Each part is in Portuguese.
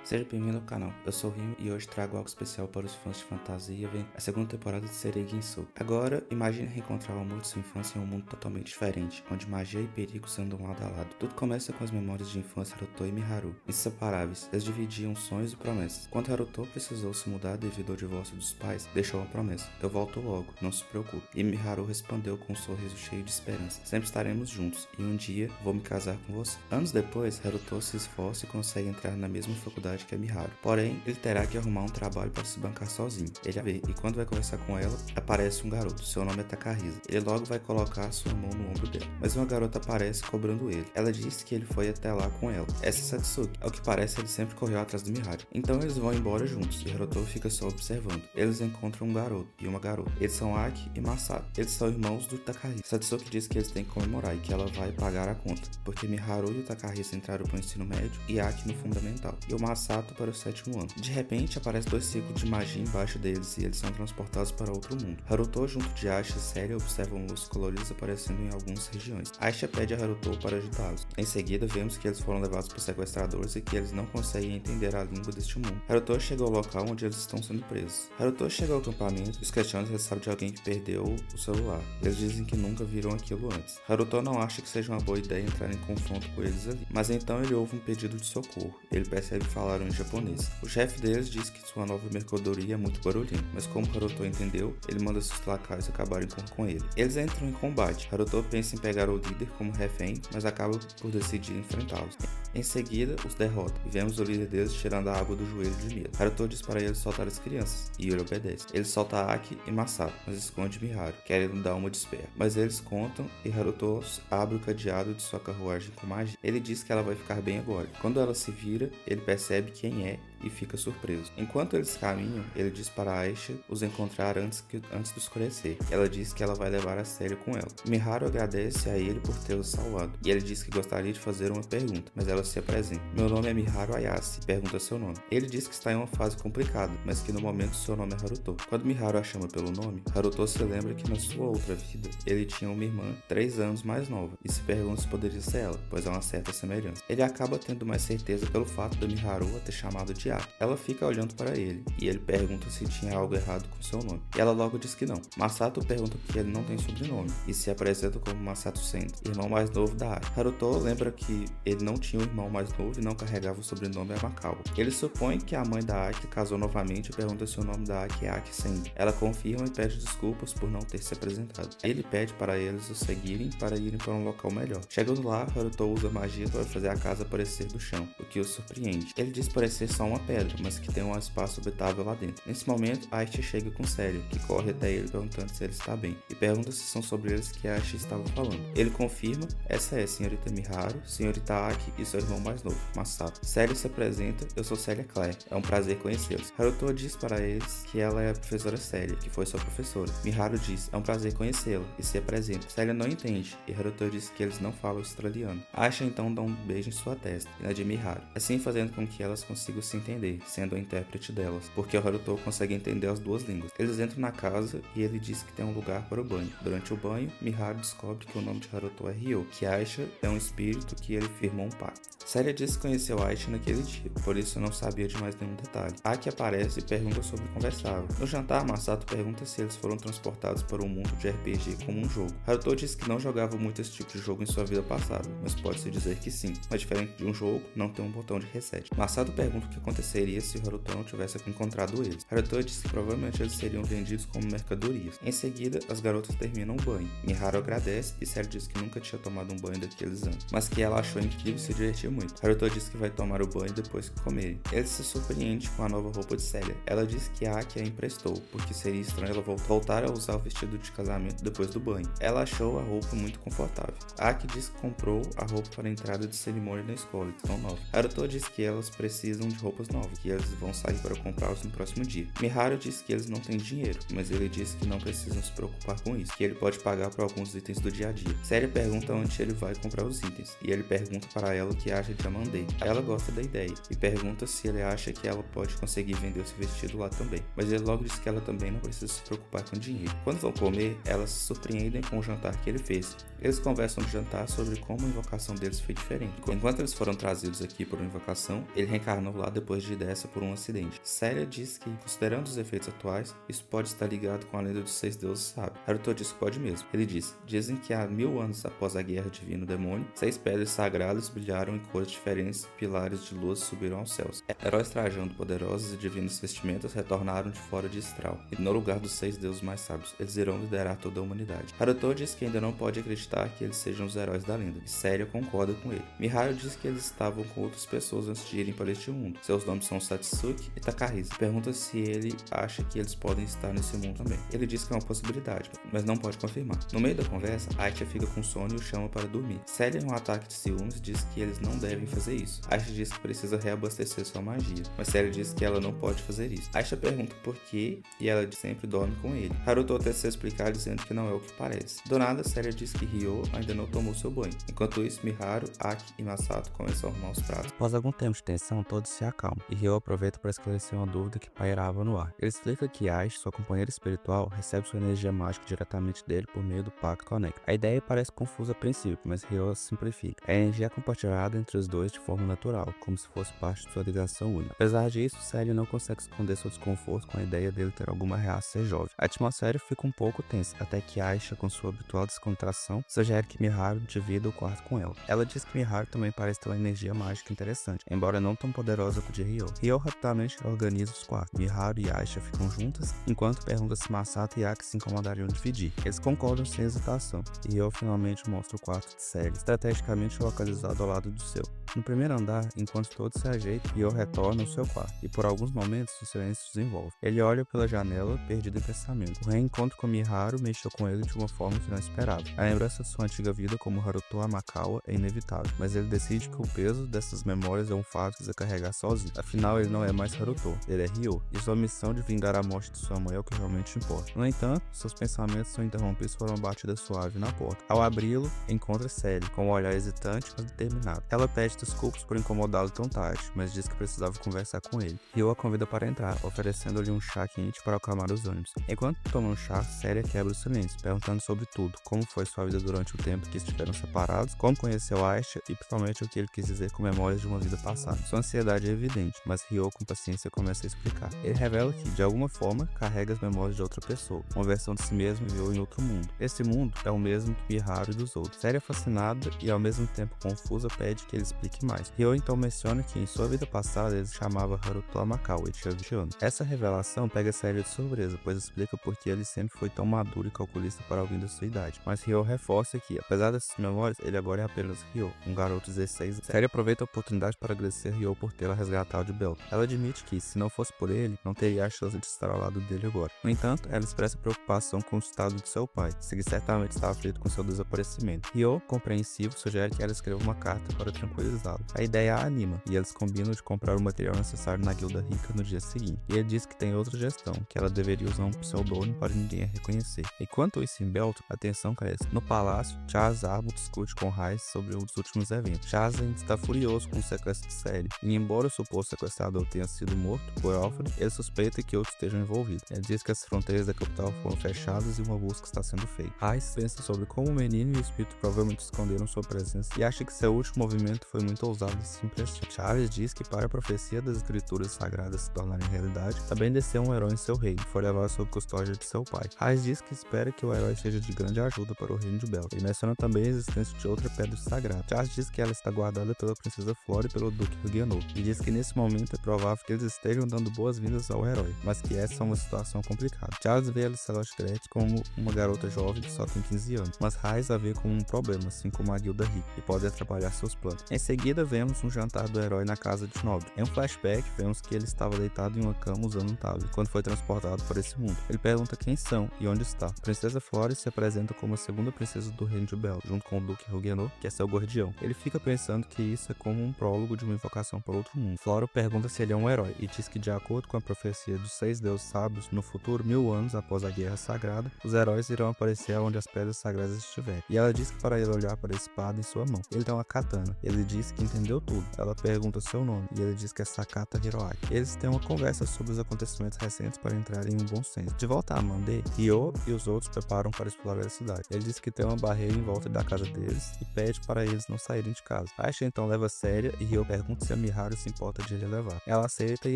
Seja bem-vindo ao canal, eu sou o Rimo e hoje trago algo especial para os fãs de fantasia, vem a segunda temporada de Sereia Ginsu. Agora, imagine reencontrar o amor de sua infância em um mundo totalmente diferente, onde magia e perigos andam lado a lado. Tudo começa com as memórias de infância de Haruto e Miharu. Inseparáveis, eles dividiam sonhos e promessas. Quando Haruto precisou se mudar devido ao divórcio dos pais, deixou uma promessa: eu volto logo, não se preocupe. E Miharu respondeu com um sorriso cheio de esperança: sempre estaremos juntos, e um dia vou me casar com você. Anos depois, Haruto se esforça e consegue entrar na mesma faculdade que é Miharu. Porém, ele terá que arrumar um trabalho para se bancar sozinho. Ele a vê, e quando vai conversar com ela, aparece um garoto. Seu nome é Takahisa. Ele logo vai colocar sua mão no ombro dela. Mas uma garota aparece cobrando ele. Ela disse que ele foi até lá com ela. Essa é Satsuki. Ao que parece, ele sempre correu atrás do Miharu. Então eles vão embora juntos, e Haruto fica só observando. Eles encontram um garoto e uma garota. Eles são Aki e Masato. Eles são irmãos do Takahisa. Satsuki diz que eles têm que comemorar e que ela vai pagar a conta, porque Miharu e o Takahisa entraram para o ensino médio e Aki no fundamental, e o Masato para o 7º ano. De repente, aparece 2 círculos de magia embaixo deles e eles são transportados para outro mundo. Haruto, junto de Aisha e Celia, observam luzes coloridas aparecendo em algumas regiões. Aisha pede a Haruto para ajudá-los. Em seguida, vemos que eles foram levados por sequestradores e que eles não conseguem entender a língua deste mundo. Haruto chega ao local onde eles estão sendo presos. Haruto chega ao acampamento e os questiona se ele sabe de alguém que perdeu o celular. Eles dizem que nunca viram aquilo antes. Haruto não acha que seja uma boa ideia entrar em confronto com eles ali, mas então ele ouve um pedido de socorro. Ele percebe que falaram em japonês. O chefe deles diz que sua nova mercadoria é muito barulhenta, mas como Haruto entendeu, ele manda seus lacaios acabarem com ele. Eles entram em combate. Haruto pensa em pegar o líder como refém, mas acaba por decidir enfrentá-los. Em seguida, os derrota, e vemos o líder deles tirando a água do joelho de medo. Haruto diz para ele soltar as crianças, e ele obedece. Ele solta Aki e Masato, mas esconde Miharu, querendo dar uma de esperto. Mas eles contam, e Haruto abre o cadeado de sua carruagem com magia. Ele diz que ela vai ficar bem agora. Quando ela se vira, ele percebe quem é e fica surpreso. Enquanto eles caminham, ele diz para Aisha os encontrar antes do escurecer. Ela diz que ela vai levar a sério com ela. Miharu agradece a ele por tê-los salvado, e ele diz que gostaria de fazer uma pergunta, mas ela se apresenta. Meu nome é Miharu Ayase, e pergunta seu nome. Ele diz que está em uma fase complicada, mas que no momento seu nome é Haruto. Quando Miharu a chama pelo nome, Haruto se lembra que na sua outra vida, ele tinha uma irmã 3 anos mais nova, e se pergunta se poderia ser ela, pois há uma certa semelhança. Ele acaba tendo mais certeza pelo fato de Miharu a ter chamado de Aki. Ela fica olhando para ele, e ele pergunta se tinha algo errado com seu nome. E ela logo diz que não. Masato pergunta que ele não tem sobrenome, e se apresenta como Masato Sendo, irmão mais novo da Aki. Haruto lembra que ele não tinha um irmão mais novo e não carregava o sobrenome Amakawa. Ele supõe que a mãe da Aki casou novamente e pergunta se o nome da Aki é Aki Sendo. Ela confirma e pede desculpas por não ter se apresentado. Ele pede para eles o seguirem para irem para um local melhor. Chegando lá, Haruto usa magia para fazer a casa aparecer do chão, o que o surpreende. Ele diz parecer só uma pedra, mas que tem um espaço habitável lá dentro. Nesse momento, Aisha chega com Celia, que corre até ele perguntando se ele está bem, e pergunta se são sobre eles que Aisha estava falando. Ele confirma: essa é a senhorita Miharu, senhorita Aki e seu irmão mais novo, Masato. Celia se apresenta: eu sou Celia Claire, é um prazer conhecê-los. Haruto diz para eles que ela é a professora Celia, que foi sua professora. Miharu diz: é um prazer conhecê-la, e se apresenta. Celia não entende, e Haruto diz que eles não falam australiano. Aisha então dá um beijo em sua testa, e na de Miharu, assim fazendo com que elas consigam se entender, sendo a intérprete delas, porque o Haruto consegue entender as duas línguas. Eles entram na casa e ele diz que tem um lugar para o banho. Durante o banho, Miharu descobre que o nome de Haruto é Ryo, que Aisha é um espírito que ele firmou um pacto. Celia diz que conheceu Aisha naquele dia, por isso não sabia de mais nenhum detalhe. Aki aparece e pergunta sobre o conversável. No jantar, Masato pergunta se eles foram transportados para um mundo de RPG como um jogo. Haruto diz que não jogava muito esse tipo de jogo em sua vida passada, mas pode-se dizer que sim, mas diferente de um jogo, não tem um botão de reset. Masato pergunta o que aconteceria se o Haruto não tivesse encontrado eles. Haruto diz que provavelmente eles seriam vendidos como mercadorias. Em seguida, as garotas terminam o banho. Miharu agradece e Celia diz que nunca tinha tomado um banho daqueles anos, mas que ela achou incrível e se divertiu muito. Haruto diz que vai tomar o banho depois que comerem. Ele se surpreende com a nova roupa de Celia. Ela diz que Aki a emprestou, porque seria estranho ela voltar a usar o vestido de casamento depois do banho. Ela achou a roupa muito confortável. Aki diz que comprou a roupa para a entrada de cerimônia na escola, que são novas. Haruto diz que elas precisam de roupas novas, que eles vão sair para comprá-los no próximo dia. Miharu diz que eles não têm dinheiro, mas ele diz que não precisam se preocupar com isso, que ele pode pagar por alguns itens do dia a dia. Celia pergunta onde ele vai comprar os itens, e ele pergunta para ela o que acha de Amandei. Ela gosta da ideia, e pergunta se ele acha que ela pode conseguir vender esse vestido lá também, mas ele logo diz que ela também não precisa se preocupar com dinheiro. Quando vão comer, elas se surpreendem com o jantar que ele fez. Eles conversam no jantar sobre como a invocação deles foi diferente. Enquanto eles foram trazidos aqui por uma invocação, ele reencarnou lá depois depois de dessa por um acidente. Celia diz que, considerando os efeitos atuais, isso pode estar ligado com a lenda dos 6 deuses sábios. Haruto diz que pode mesmo. Ele diz: dizem que há 1000 anos após a guerra divino-demônio, 6 pedras sagradas brilharam em cores diferentes e pilares de luz subiram aos céus. Heróis trajando poderosas e divinas vestimentas retornaram de fora de Istral, e no lugar dos 6 deuses mais sábios, eles irão liderar toda a humanidade. Haruto diz que ainda não pode acreditar que eles sejam os heróis da lenda, e Celia concorda com ele. Miharu diz que eles estavam com outras pessoas antes de irem para este mundo. Seus nomes são Satsuki e Takahisa. Pergunta se ele acha que eles podem estar nesse mundo também. Ele diz que é uma possibilidade, mas não pode confirmar. No meio da conversa, Aisha fica com sono e o chama para dormir. Celia, em um ataque de ciúmes, diz que eles não devem fazer isso. Aisha diz que precisa reabastecer sua magia, mas Celia diz que ela não pode fazer isso. Aisha pergunta por quê e ela sempre dorme com ele. Haruto tenta se explicar dizendo que não é o que parece. Do nada, Celia diz que Ryo ainda não tomou seu banho. Enquanto isso, Miharu, Aki e Masato começam a arrumar os pratos. Após algum tempo de tensão, todos se acalmam, e Ryo aproveita para esclarecer uma dúvida que pairava no ar. Ele explica que Aisha, sua companheira espiritual, recebe sua energia mágica diretamente dele por meio do Pacto Conecta. A ideia parece confusa a princípio, mas Ryo simplifica. A energia é compartilhada entre os dois de forma natural, como se fosse parte de sua ligação única. Apesar disso, Celia não consegue esconder seu desconforto com a ideia dele ter alguma reação ser jovem. A atmosfera fica um pouco tensa, até que Aisha, com sua habitual descontração, sugere que Miharu divida o quarto com ela. Ela diz que Miharu também parece ter uma energia mágica interessante, embora não tão poderosa quanto de Ryo. Ryo rapidamente organiza os quartos. Miharu e Aisha ficam juntas, enquanto pergunta se Masato e Aki se incomodariam de dividir. Eles concordam sem hesitação, e Ryo finalmente mostra o quarto de Celia, estrategicamente localizado ao lado do seu. No primeiro andar, enquanto todos se ajeitam, Ryo retorna ao seu quarto, e por alguns momentos o silêncio se desenvolve. Ele olha pela janela, perdido em pensamento. O reencontro com Miharu mexeu com ele de uma forma que não esperava. A lembrança de sua antiga vida como Haruto Amakawa é inevitável, mas ele decide que o peso dessas memórias é um fardo que precisa carregar sozinho. Afinal, ele não é mais Haruto, ele é Ryo, e sua missão de vingar a morte de sua mãe é o que realmente importa. No entanto, seus pensamentos são interrompidos por uma batida suave na porta. Ao abri-lo, encontra Celia, com um olhar hesitante, mas determinado. Ela pede desculpas por incomodá-lo tão tarde, mas diz que precisava conversar com ele. Ryo a convida para entrar, oferecendo-lhe um chá quente para acalmar os ânimos. Enquanto tomam um chá, Celia quebra o silêncio, perguntando sobre tudo, como foi sua vida durante o tempo que estiveram separados, como conheceu Aisha e principalmente o que ele quis dizer com memórias de uma vida passada. Sua ansiedade é evidente, mas Ryo com paciência começa a explicar. Ele revela que, de alguma forma, carrega as memórias de outra pessoa, uma versão de si mesmo viveu em outro mundo. Esse mundo é o mesmo que Miharu e dos outros. Celia, fascinada e ao mesmo tempo confusa, pede que ele explique mais. Ryo então menciona que em sua vida passada ele se chamava Haruto Amakawa e tinha 20 anos. Essa revelação pega Celia de surpresa, pois explica por que ele sempre foi tão maduro e calculista para alguém da sua idade. Mas Ryo reforça que, apesar dessas memórias, ele agora é apenas Ryo, um garoto de 16 anos. Celia aproveita a oportunidade para agradecer Ryo por tê-la resgatado de Belton. Ela admite que, se não fosse por ele, não teria a chance de estar ao lado dele agora. No entanto, ela expressa preocupação com o estado de seu pai, que certamente está aflito com seu desaparecimento. Ryo, compreensivo, sugere que ela escreva uma carta para tranquilizá-lo. A ideia a anima, e eles combinam de comprar o material necessário na guilda rica no dia seguinte. E ele diz que tem outra gestão, que ela deveria usar um pseudônimo para ninguém a reconhecer. Enquanto isso em Belton, a tensão cresce. No palácio, Charles Arbo discute com Raiz sobre os últimos eventos. Charles ainda está furioso com o sequestro de Celia, e embora o suposto sequestrador tenha sido morto por Alfred, ele suspeita que outros estejam envolvidos. Ele diz que as fronteiras da capital foram fechadas e uma busca está sendo feita. Raiz pensa sobre como o menino e o espírito provavelmente esconderam sua presença e acha que seu último movimento foi muito ousado e se impressiona. Charles diz que para a profecia das escrituras sagradas se tornarem realidade, também desceu um herói em seu reino, foi levado sob custódia de seu pai. Raiz diz que espera que o herói seja de grande ajuda para o reino de Belton. Ele menciona também a existência de outra pedra sagrada. Charles diz que ela está guardada pela princesa Flora e pelo duque Rugianov, e diz que nesse momento é provável que eles estejam dando boas-vindas ao herói, mas que essa é uma situação complicada. Charles vê a Celeste Gretchen como uma garota jovem que só tem 15 anos, mas Raiz a vê como um problema, assim como a guilda rica, e pode atrapalhar seus planos. Em seguida, vemos um jantar do herói na casa de Nobre. Em um flashback, vemos que ele estava deitado em uma cama usando um tablet, quando foi transportado para esse mundo. Ele pergunta quem são e onde está. A princesa Flora se apresenta como a segunda princesa do reino de Belton, junto com o duque Rugianov, que é seu guardião. Ele fica pensando que isso é como um prólogo de uma invocação para outro mundo. Flora pergunta se ele é um herói, e diz que de acordo com a profecia dos 6 deuses sábios, no futuro, 1000 anos após a Guerra Sagrada, os heróis irão aparecer onde as pedras sagradas estiverem. E ela diz que para ele olhar para a espada em sua mão. Ele tem uma katana. Ele diz que entendeu tudo. Ela pergunta seu nome, e ele diz que é Sakata Hiroaki. Eles têm uma conversa sobre os acontecimentos recentes para entrarem em um bom senso. De volta a Amande, Ryo e os outros preparam para explorar a cidade. Ele diz que tem uma barreira em volta da casa deles e pede para eles não saírem de casa. Aisha então leva a Celia e Ryo pergunta se a Miharu se importa de ele levar. Ela aceita e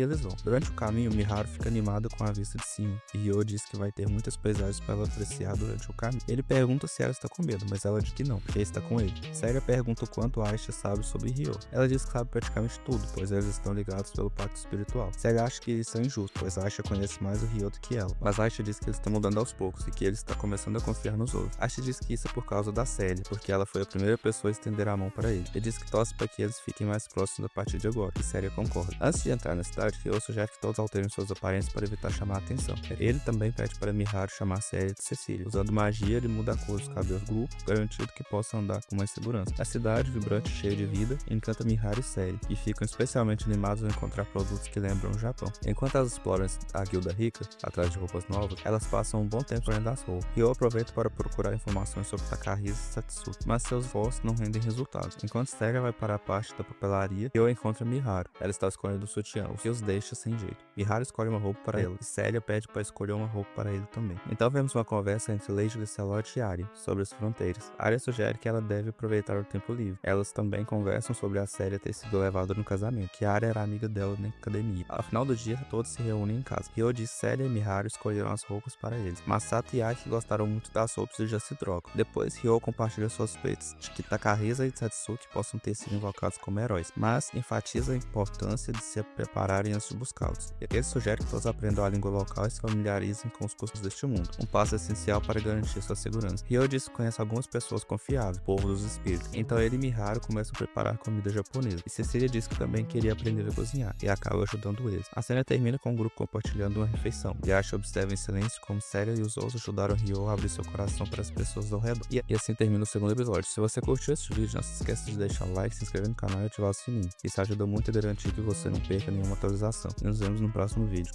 eles vão. Durante o caminho, Miharu fica animado com a vista de cima, e Ryo diz que vai ter muitas paisagens para ela apreciar durante o caminho. Ele pergunta se ela está com medo, mas ela diz que não, porque está com ele. Séria pergunta o quanto Aisha sabe sobre Ryo. Ela diz que sabe praticamente tudo, pois eles estão ligados pelo pacto espiritual. Séria acha que isso é injusto, pois Aisha conhece mais o Ryo do que ela. Mas Aisha diz que eles estão mudando aos poucos e que ele está começando a confiar nos outros. Aisha diz que isso é por causa da Célia, porque ela foi a primeira pessoa a estender a mão para ele. Ele diz que torce para que eles fiquem mais próximos a partir de agora, e Séria concorda. Antes de entrar na cidade, Ryo sugere que todos alterem suas aparências para evitar chamar a atenção. Ele também pede para Miharu chamar Célia de Cecília. Usando magia, ele muda a cor dos cabelos do grupo, garantindo que possa andar com mais segurança. A cidade, vibrante e cheia de vida, encanta Miharu e Célia, e ficam especialmente animados ao encontrar produtos que lembram o Japão. Enquanto elas exploram a guilda rica, atrás de roupas novas, elas passam um bom tempo olhando as roupas. Ryo aproveita para procurar informações sobre Takahisa e Satsuki, mas seus esforços não rendem resultados. Enquanto Célia vai para a parte da papelaria, Ryo encontra Miharu. Ela está escolhendo o sutiã, o que os deixa sem jeito. Miharu escolhe uma roupa para ela, e Célia pede para escolher uma roupa para ele também. Então vemos uma conversa entre Lady Lancelot e Arya sobre as fronteiras. Arya sugere que ela deve aproveitar o tempo livre. Elas também conversam sobre a Célia ter sido levada no casamento, que Arya era amiga dela na academia. Ao final do dia, todos se reúnem em casa. Ryo diz que Célia e Miharu escolheram as roupas para eles. Masato e Aki gostaram muito das roupas e já se trocam. Depois, Ryo compartilha suas suspeitas de que Takahisa e Satsuki possam ter sido invocados como heróis, mas enfatiza a importância de se prepararem antes de buscá-los. Ele sugere que todos aprendam a língua local e se familiarizem com os costumes deste mundo, um passo essencial para garantir sua segurança. Ryo diz que conhece algumas pessoas confiáveis, povo dos espíritos, então ele e Miharu começam a preparar comida japonesa, e Cecília diz que também queria aprender a cozinhar, e acaba ajudando eles. A cena termina com o grupo compartilhando uma refeição, e Aisha observa em silêncio como Célia e os outros ajudaram Ryo a abrir seu coração para as pessoas ao redor. E assim termina o segundo episódio. Se você curtiu esse vídeo, não se esqueça de deixar o like, se inscrever no canal e ativar o sininho. Isso ajuda muito a garantir que você não perca nenhuma atualização. E nos vemos no próximo vídeo.